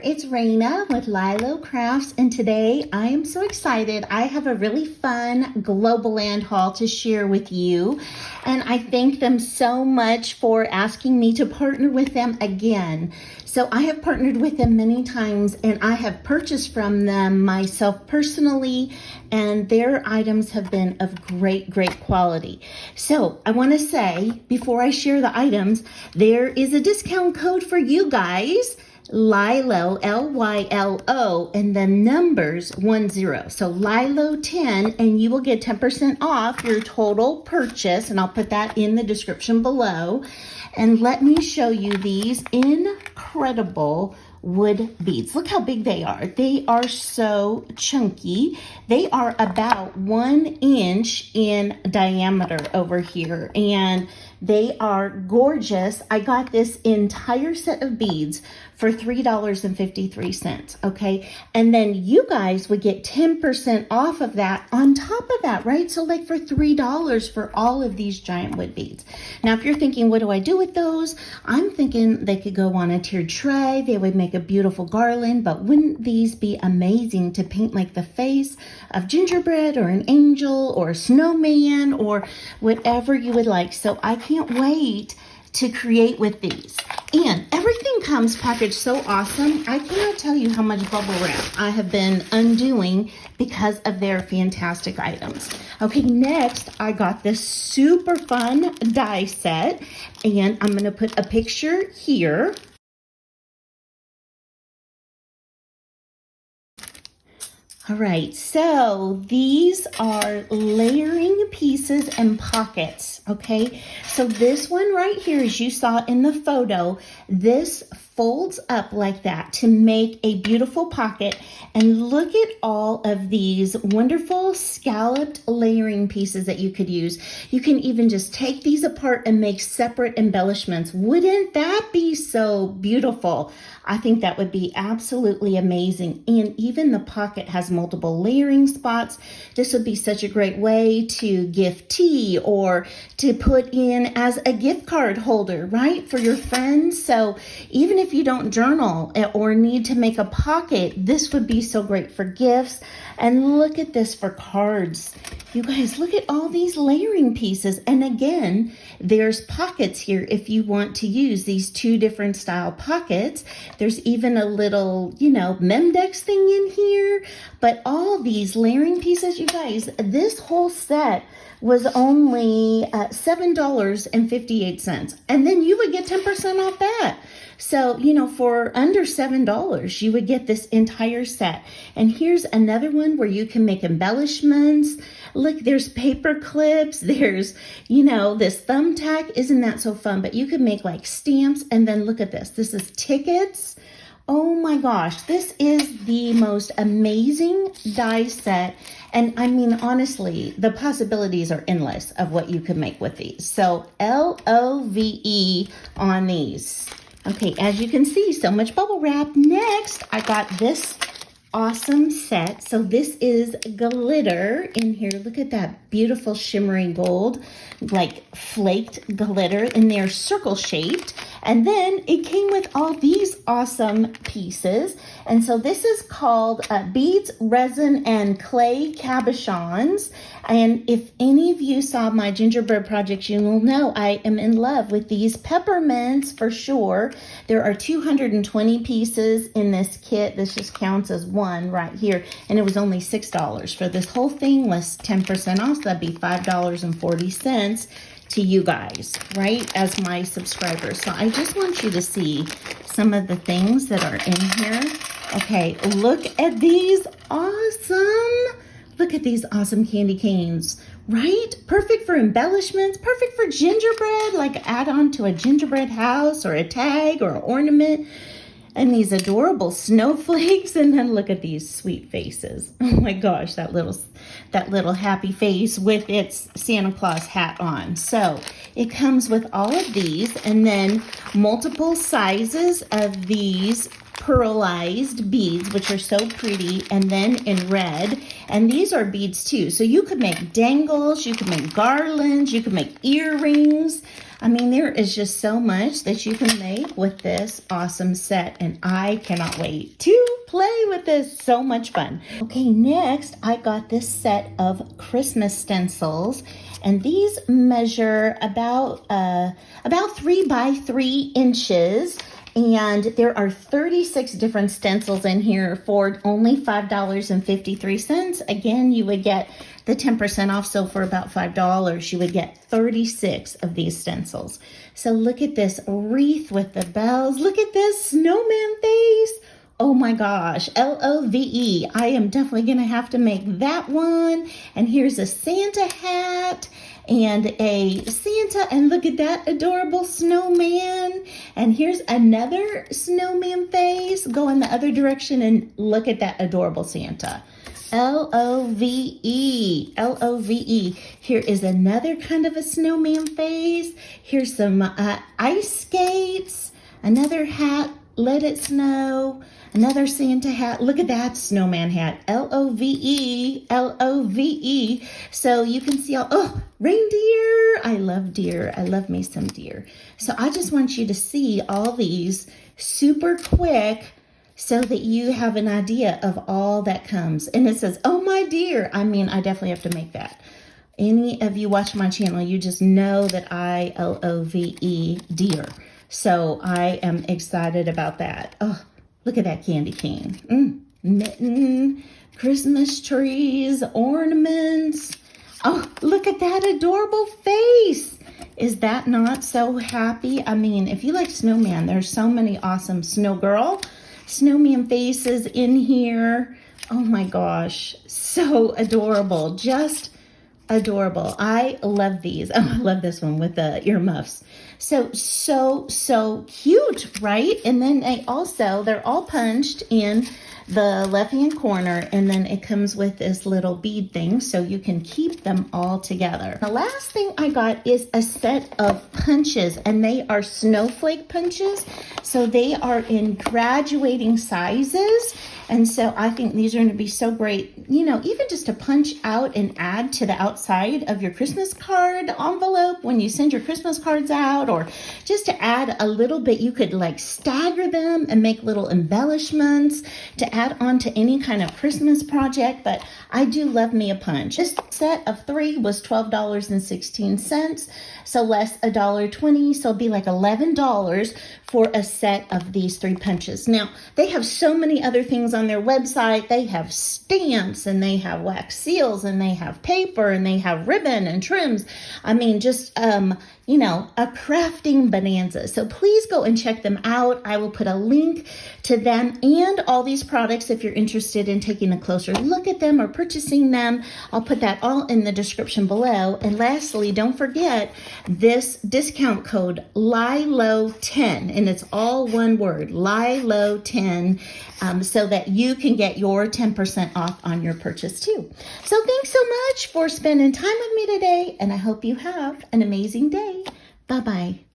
it's Raina with Lylo Crafts, and today I am so excited. I have a really fun Globleland haul to share with you, and I thank them so much for asking me to partner with them again. So I have partnered with them many times, and I have purchased from them myself personally, and their items have been of great quality. So I want to say, before I share the items, there is a discount code for you guys. Lylo, Lylo, and the numbers 10. So Lylo 10, and you will get 10% off your total purchase, and I'll put that in the description below. And let me show you these incredible wood beads. Look how big they are. They are so chunky. They are about 1 inch in diameter over here, and they are gorgeous. I got this entire set of beads for $3.53, okay? And then you guys would get 10% off of that on top of that, right? So like for $3 for all of these giant wood beads. Now, if you're thinking, what do I do with those? I'm thinking they could go on a tiered tray. They would make a beautiful garland, but wouldn't these be amazing to paint like the face of gingerbread or an angel or a snowman or whatever you would like? So I can't wait to create with these. And everything comes packaged so awesome. I cannot tell you how much bubble wrap I have been undoing because of their fantastic items. Okay, next I got this super fun die set, and I'm gonna put a picture here. All right, so these are layering pieces and pockets, okay? So this one right here, as you saw in the photo, this folds up like that to make a beautiful pocket. And look at all of these wonderful scalloped layering pieces that you could use. You can even just take these apart and make separate embellishments. Wouldn't that be so beautiful? I think that would be absolutely amazing. And even the pocket has multiple layering spots. This would be such a great way to gift tea or to put in as a gift card holder, right? For your friends. So even if you don't journal or need to make a pocket, this would be so great for gifts. And look at this for cards. You guys, look at all these layering pieces. And again, there's pockets here if you want to use these two different style pockets. There's even a little, Memdex thing in here. But all these layering pieces, you guys, this whole set was only $7.58. And then you would get 10% off that. So, for under $7, you would get this entire set. And here's another one where you can make embellishments. Look, there's paper clips. There's, this thumbtack. Isn't that so fun? But you can make like stamps. And then look at this. This is tickets. Oh my gosh, this is the most amazing die set. And I mean, honestly, the possibilities are endless of what you can make with these. So LOVE on these. Okay, as you can see, so much bubble wrap. Next, I got this awesome set. So this is glitter in here. Look at that beautiful shimmering gold, like flaked glitter, and they're circle shaped. And then it came with all these awesome pieces. And so this is called Beads, Resin, and Clay Cabochons. And if any of you saw my gingerbread projects, you will know I am in love with these peppermints for sure. There are 220 pieces in this kit. This just counts as one right here. And it was only $6 for this whole thing, less 10% off. So that'd be $5.40 to you guys, right, as my subscribers. So I just want you to see some of the things that are in here. Okay, look at these awesome candy canes, right? Perfect for embellishments, perfect for gingerbread, like add on to a gingerbread house or a tag or an ornament. And these adorable snowflakes, and then look at these sweet faces. Oh my gosh, that little happy face with its Santa Claus hat on. So it comes with all of these, and then multiple sizes of these pearlized beads, which are so pretty, and then in red. And these are beads too. So you could make dangles, you could make garlands, you could make earrings. I mean, there is just so much that you can make with this awesome set, and I cannot wait to play with this. So much fun. Okay, next I got this set of Christmas stencils, and these measure about 3 by 3 inches. And there are 36 different stencils in here for only $5.53. Again, you would get the 10% off. So for about $5, you would get 36 of these stencils. So look at this wreath with the bells. Look at this snowman face. Oh my gosh, Love. I am definitely gonna have to make that one. And here's a Santa hat and a Santa, and look at that adorable snowman. And here's another snowman face. Go in the other direction and look at that adorable Santa. Love. Here is another kind of a snowman face. Here's some ice skates, another hat, let it snow, another Santa hat. Look at that snowman hat. Love. So you can see all, reindeer. I love deer. I love me some deer. So I just want you to see all these super quick so that you have an idea of all that comes. And it says, oh my dear. I mean, I definitely have to make that. Any of you watch my channel, you just know that I love deer. So I am excited about that. Oh, look at that candy cane. Mitten, Christmas trees, ornaments. Oh, look at that adorable face. Is that not so happy? I mean, if you like snowman, there's so many awesome snowman faces in here. Oh my gosh, so adorable. Just adorable. I love these. Oh, I love this one with the earmuffs. So cute, right? And then they're all punched in the left-hand corner, and then it comes with this little bead thing so you can keep them all together. The last thing I got is a set of punches, and they are snowflake punches. So they are in graduating sizes. And so I think these are going to be so great, you know, even just to punch out and add to the outside of your Christmas card envelope when you send your Christmas cards out, or just to add a little bit. You could like stagger them and make little embellishments to add on to any kind of Christmas project. But I do love me a punch. This set of 3 was $12.16, so less $1.20, so it'd be like $11 for a set of these 3 punches. Now, they have so many other things on their website. They have stamps, and they have wax seals, and they have paper, and they have ribbon and trims. I mean, just, you know, a crafting bonanza. So please go and check them out. I will put a link to them and all these products if you're interested in taking a closer look at them or purchasing them. I'll put that all in the description below. And lastly, don't forget this discount code Lylo10, and it's all one word, Lylo10, so that you can get your 10% off on your purchase too. So thanks so much for spending time with me today, and I hope you have an amazing day. Bye-bye.